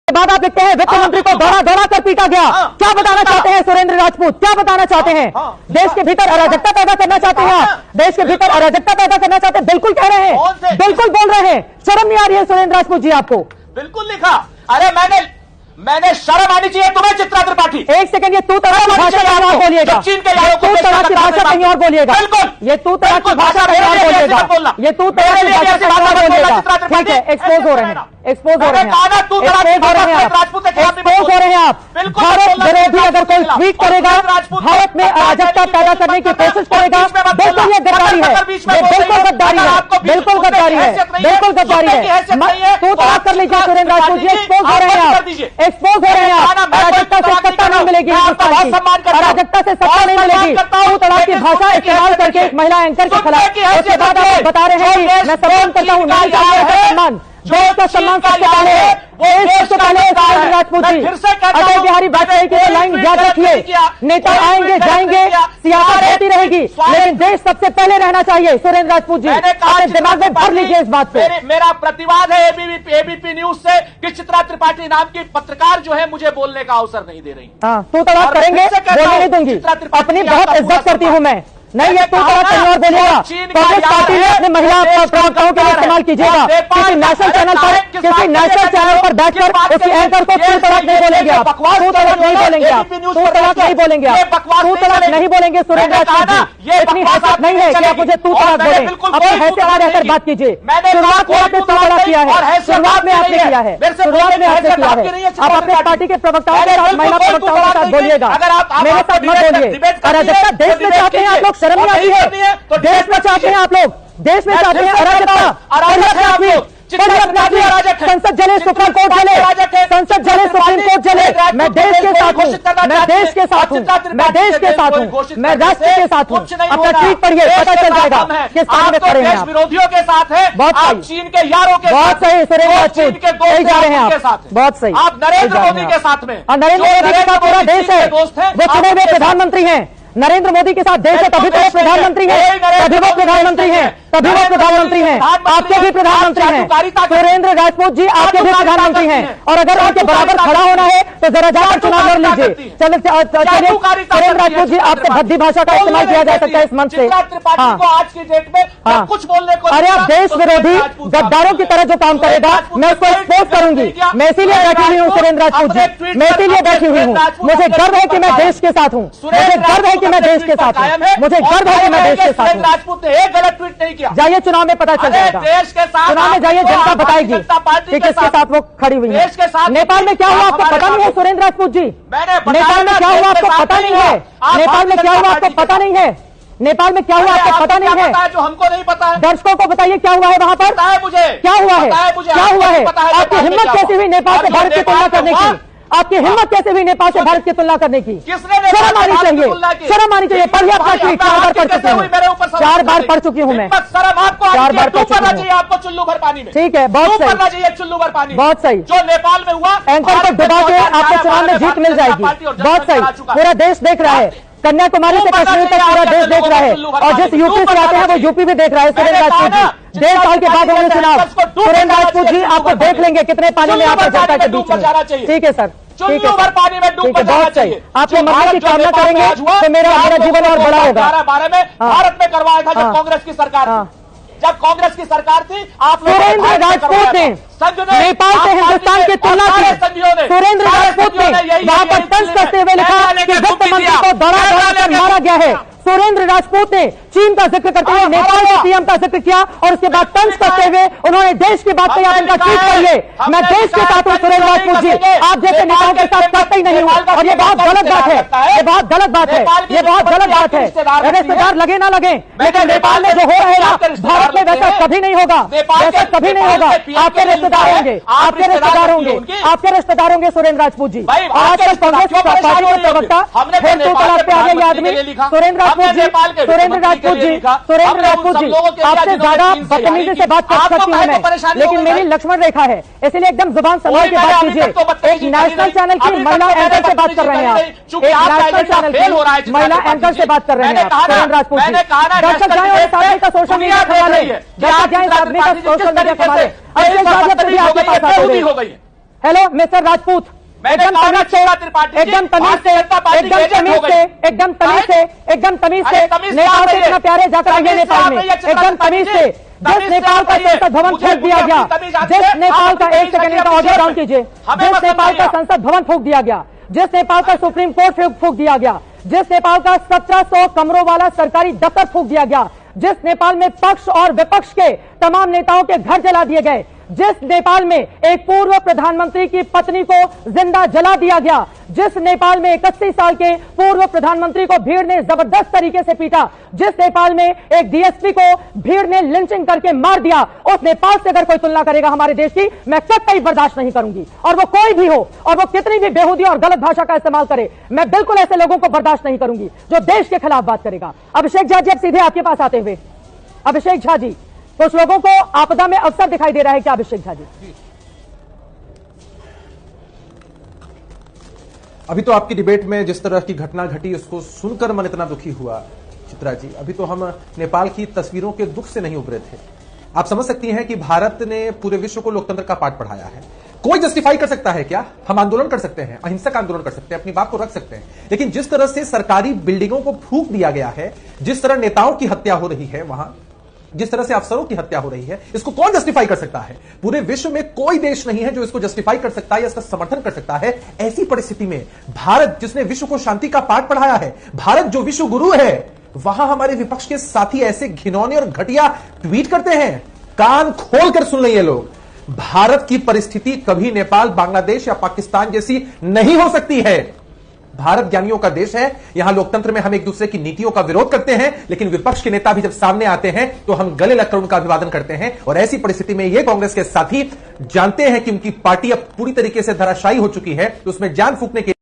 बाद आप लिखते हैं वित्त मंत्री को दौड़ा दौड़ा कर पीटा गया। क्या बताना चाहते हैं सुरेंद्र राजपूत, क्या बताना चाहते हैं? देश के भीतर अराजकता पैदा करना चाहते हैं आप, देश के भीतर अराजकता पैदा करना चाहते हैं। बिल्कुल कह रहे हैं, बिल्कुल बोल रहे हैं। शर्म नहीं आ रही है सुरेंद्र राजपूत जी आपको? बिल्कुल लिखा। अरे मैंने शर्म आनी चाहिए तुम्हें चित्रा त्रिपाठी। एक सेकंड, ये तू तरह की भाषा कहीं और बोलिएगा, चीन के यारों को तू तरह की भाषा कहीं और बोलिएगा। बिल्कुल, ये तू तरह की भाषा कहीं और बोलिएगा, ये तू तरह की भाषा कहीं और बोलिएगा। ठीक है, एक्सपोज हो रहे हैं, एक्सपोज हो रहे हैं, एक्सपोज हो रहे हैं आप, एक्सपोज हो रहे हैं आप। भारत विरोधी अगर कोई ट्वीट करेगा, भारत में अराजकता पैदा करने की कोशिश करेगा, बिल्कुल ये गद्दारी है, ये बिल्कुल गद्दारी है, बिल्कुल गद्दारी है, बिल्कुल गद्दारी है। तू तलाक कर लीजिए सुरेंद्र राजपूत जी, एक्सपोज हो रहे हैं आप, एक्सपोज हो रहे हैं आप। अराजकता से सत्ता नहीं मिलेगी, अराजकता से सत्ता नहीं मिलेगी। तू तलाक की भाषा इस्तेमाल करके एक महिला एंकर के खिलाफ, उसके बाद आप बता रहे हैं कि मैं सम्मान करता हूँ, नहीं चाहिए सम्मान, देश का सम्मान सबसे पहले है, सबसे पहले सुरेंद्र राजपूत जी। अटल बिहारी वाजपेयी की लाइन याद रखिए, नेता आएंगे जाएंगे, सियासत होती रहेगी, लेकिन देश सबसे पहले रहना चाहिए। सुरेंद्र राजपूत जी अपने दिमाग में भर लीजिए इस बात पे। मेरा प्रतिवाद है एबीपी न्यूज से कि चित्रा त्रिपाठी नाम की पत्रकार जो है मुझे बोलने का अवसर नहीं दे रही। हाँ, तू तलाक करेंगे, बोलने नहीं दूंगी, अपनी बहुत इज्जत करती हूँ मैं। नहीं, ये तू तलाक कहीं और बोलिएगा। कांग्रेस पार्टी में अपने महिला प्रवक्ताओं के लिए इस्तेमाल कीजिएगा। किसी नेशनल चैनल पर बैठकर उसी एंकर को तू तलाक नहीं बोलेंगे आप, तू तलाक नहीं बोलेंगे आप, तू तलाक नहीं बोलेंगे आप, तू तलाक नहीं बोलेंगे सुरेंद्र राजपूत जी। इतनी हैसियत नहीं है कि आप मुझे तू तलाक बोले, अपनी हैसियत में रहकर बात कीजिए। शुरुआत में आपने तू तलाक किया है, शुरुआत में आपने किया है, शुरुआत में आपने किया है। आप अपने पार्टी के प्रवक्ताओं के साथ, महिला प्रवक्ताओं के साथ बोलिएगा, मेरे साथ मत बोलिए। अराजकता देश में चाहते हैं आप लोग, शर्म नहीं आती है? देश में चाहते हैं आप लोग, देश में चाहते हैं अराजकता। संसद जले, सुप्रीम कोर्ट जले, संसद जले, सुप्रीम कोर्ट जले। मैं देश के साथ हूँ, मैं देश के साथ हूँ, मैं देश के साथ हूँ, मैं राष्ट्र के साथ हूँ। अपना ट्वीट पढ़िए, पता चल जाएगा किस पार्टी में खड़े हैं आप। विरोधियों के साथ है, बहुत सही, चीन के यारों के, बहुत सही सुरेंद्र राजपूत, सही जा रहे हैं आप, बहुत सही। आप नरेंद्र मोदी के साथ में, नरेंद्र मोदी के साथ पूरा देश है, वो चुने हुए प्रधानमंत्री हैं। नरेंद्र मोदी के साथ देश है, तभी तो वो प्रधानमंत्री है, तभी वो प्रधानमंत्री है, तभी वो प्रधानमंत्री हैं। आपके भी प्रधानमंत्री हैं सुरेंद्र राजपूत जी, आपके भी प्रधानमंत्री हैं। और अगर उनके बराबर खड़ा होना है तो जरा जाकर चुनाव लड़ लीजिए। चलिए सुरेंद्र राजपूत जी, आपसे भद्दी भाषा का इस्तेमाल किया जा सकता है इस मंच से। आज की डेट में कुछ बोलने को, अरे आप देश विरोधी गद्दारों की तरह जो काम करेगा मैं उसको एक्सपोज करूंगी। मैं इसीलिए बैठी हुई हूँ सुरेंद्र राजपूत जी, मैं इसीलिए बैठी हुई हूँ। मुझे गर्व है कि मैं देश के साथ हूँ, मुझे गर्व है कि मैं देश के साथ हूँ, मुझे गर्व है कि मैं देश के साथ हूँ। राजपूत ने एक गलत ट्वीट नहीं किया। जाइए चुनाव में पता चल जाएगा, देश के साथ चुनाव में जाइए, जनता बताएगी कि किसके साथ वो खड़ी हुई है। नेपाल में क्या हुआ आपको पता नहीं है सुरेंद्र राजपूत जी? नेपाल में क्या हुआ आपको पता नहीं है? नेपाल में क्या हुआ आपको पता नहीं है? नेपाल में क्या हुआ आपको पता नहीं है? जो हमको नहीं पता है, दर्शकों को बताइए क्या हुआ है वहां पर, पता है मुझे, क्या हुआ है, क्या हुआ है? आपकी हिम्मत कैसी हुई नेपाल से भारत की तुलना करने की? आपकी हिम्मत कैसे हुई नेपाल से भारत की तुलना करने की? शर्म आनी चाहिए, शर्म आनी चाहिए। पढ़िए अपना ट्वीट, 4 बार पढ़ चुकी हूँ, 4 बार पढ़ चुकी हूँ मैं, 4 बार पढ़ चुकी हूँ। आपको चुल्लू भर पानी में, ठीक है, बहुत सही, चाहिए चुल्लू भर पानी, बहुत सही। जो नेपाल में हुआ, एंकर को दबा के आपको चुनाव में जीत मिल जाएगी, बहुत सही। पूरा देश देख रहा है, कन्याकुमारी से कश्मीर तक पूरा देश देख रहा है, और जिस यूपी से आते हैं वो यूपी भी देख रहा है। सुरेंद्र राजपूत जी, 1.5 साल के बाद होंगे चुनाव। सुरेंद्र राजपूत जी आपको देख लेंगे कितने पानी में आप जनता के बीच में। ठीक है सर, ठीक है सर, पानी में डूब जाना चाहिए। आपके मंदिर की कामना करेंगे तो मेरा जीवन और बड़ा होगा। 2012 में भारत में करवाया था जब कांग्रेस की सरकार थी, जब कांग्रेस की सरकार थी, आप सुरेंद्र राजपूत ने नेपाल से हिंदुस्तान की तुलना की। सुरेंद्र राजपूत ने वहां पर तंज करते हुए लिखा कि वित्त मंत्री को दौड़ा दौड़ा कर मारा गया है। सुरेंद्र राजपूत ने चीन का जिक्र करते हुए नेपाल के पीएम का जिक्र किया, और उसके बाद तंज करते हुए उन्होंने देश की बात कही। आप इनका ट्वीट करिए, मैं देश के साथ हूँ सुरेंद्र राजपूत जी, आप जैसे नेताओं के साथ करते ही नहीं हूँ, और ये बहुत गलत बात है, ये बहुत गलत बात है, ये बहुत गलत बात है। रिश्तेदार लगे ना लगे, लेकिन नेपाल में जो हो रहा है भारत में वैसा कभी नहीं होगा, वैसा कभी नहीं होगा। आपके रिश्तेदार होंगे, आपके रिश्तेदार होंगे, आपके रिश्तेदार होंगे सुरेंद्र राजपूत जी। आजकल कांग्रेस पार्टी के प्रवक्ता फिर तो तलाक पे आ गया ये आदमी। सुरेंद्र राजपूत जी, सुरेंद्र राजपूत जी, सुरेंद्र राजपूत जी, आपसे ज्यादा बदतमीजी से बात कर सकती हूँ मैं, लेकिन मेरी लक्ष्मण रेखा है, इसलिए एकदम जुबान संभाल के बात कीजिए। एक नेशनल चैनल की महिला एंकर से बात कर रहे हैं आप, एक नेशनल चैनल की महिला एंकर से बात कर रहे हैं आप सुरेंद्र राजपूत जी। दर्शक जाए और इस आदमी का सोशल मीडिया संभाले, दर्शक जाए इस आदमी का सोशल मीडिया संभाले। आपके पास आ गई है, हेलो मिस्टर राजपूत, मैंने एकदम कहा तमीज से, चित्रा त्रिपाठी जी, एकदम तमीज से, भारतीय जनता पार्टी एकदम एजेंट तमीज हो से, गई। एकदम तमीज से, एकदम तमीज से, अरे तमीज नेपाल से से इतना प्यारे जाकर आइए तमीज से नेपाल में, आप आइए, चित्रा एकदम तमीज त्रिपाठी से। जी, जिस तमीज से नेपाल आप का आइए। संसद भवन मुझे फूंक दिया अपनी गया, तमीज आती जिस है, नेपाल आप का, अपनी एक सेकंड तमीज का आती ऑडियो है। डाउन कीजिए, हमें जिस मत नेपाल का समझाइए। संसद भवन फूंक दिया गया, जिस नेपाल का सुप्रीम कोर्ट फूंक दिया गया, जिस नेपाल का 1700 कमरों वाला सरकारी दफ्तर फूंक दिया गया, जिस नेपाल में पक्ष और विपक्ष के तमाम नेताओं के घर जला दिए गए, जिस नेपाल में एक पूर्व प्रधानमंत्री की पत्नी को जिंदा जला दिया गया, जिस नेपाल में 31 साल के पूर्व प्रधानमंत्री को भीड़ ने जबरदस्त तरीके से पीटा, जिस नेपाल में एक डीएसपी को भीड़ ने लिंचिंग करके मार दिया, उस नेपाल से अगर कोई तुलना करेगा हमारे देश की, मैं कतई बर्दाश्त नहीं करूंगी। और वो कोई भी हो, और वो कितनी भी बेहूदी और गलत भाषा का इस्तेमाल करे, मैं बिल्कुल ऐसे लोगों को बर्दाश्त नहीं करूंगी जो देश के खिलाफ बात करेगा। अभिषेक झा जी, अब सीधे आपके पास आते हुए, अभिषेक झा जी, कुछ लोगों को आपदा में अवसर दिखाई दे रहा है क्या अभिषेक झा जी? अभी तो आपकी डिबेट में जिस तरह की घटना घटी उसको सुनकर मन इतना दुखी हुआ चित्रा जी, अभी तो हम नेपाल की तस्वीरों के दुख से नहीं उभरे थे। आप समझ सकती हैं कि भारत ने पूरे विश्व को लोकतंत्र का पाठ पढ़ाया है। कोई जस्टिफाई कर सकता है क्या? हम आंदोलन कर सकते हैं, अहिंसक आंदोलन कर सकते हैं, अपनी बात को रख सकते हैं, लेकिन जिस तरह से सरकारी बिल्डिंगों को फूंक दिया गया है, जिस तरह नेताओं की हत्या हो रही है वहां, जिस तरह से अफसरों की हत्या हो रही है, इसको कौन जस्टिफाई कर सकता है? पूरे विश्व में कोई देश नहीं है जो इसको जस्टिफाई कर सकता है या इसका समर्थन कर सकता है। ऐसी परिस्थिति में भारत, जिसने विश्व को शांति का पाठ पढ़ाया है, भारत जो विश्व गुरु है, वहां हमारे विपक्ष के साथी ऐसे घिनौने और घटिया ट्वीट करते हैं। कान खोलकर सुन लें ये लोग, भारत की परिस्थिति कभी नेपाल, बांग्लादेश या पाकिस्तान जैसी नहीं हो सकती है। भारत ज्ञानियों का देश है, यहां लोकतंत्र में हम एक दूसरे की नीतियों का विरोध करते हैं, लेकिन विपक्ष के नेता भी जब सामने आते हैं तो हम गले लगकर उनका अभिवादन करते हैं। और ऐसी परिस्थिति में ये कांग्रेस के साथी जानते हैं कि उनकी पार्टी अब पूरी तरीके से धराशायी हो चुकी है, तो उसमें जान फूंकने के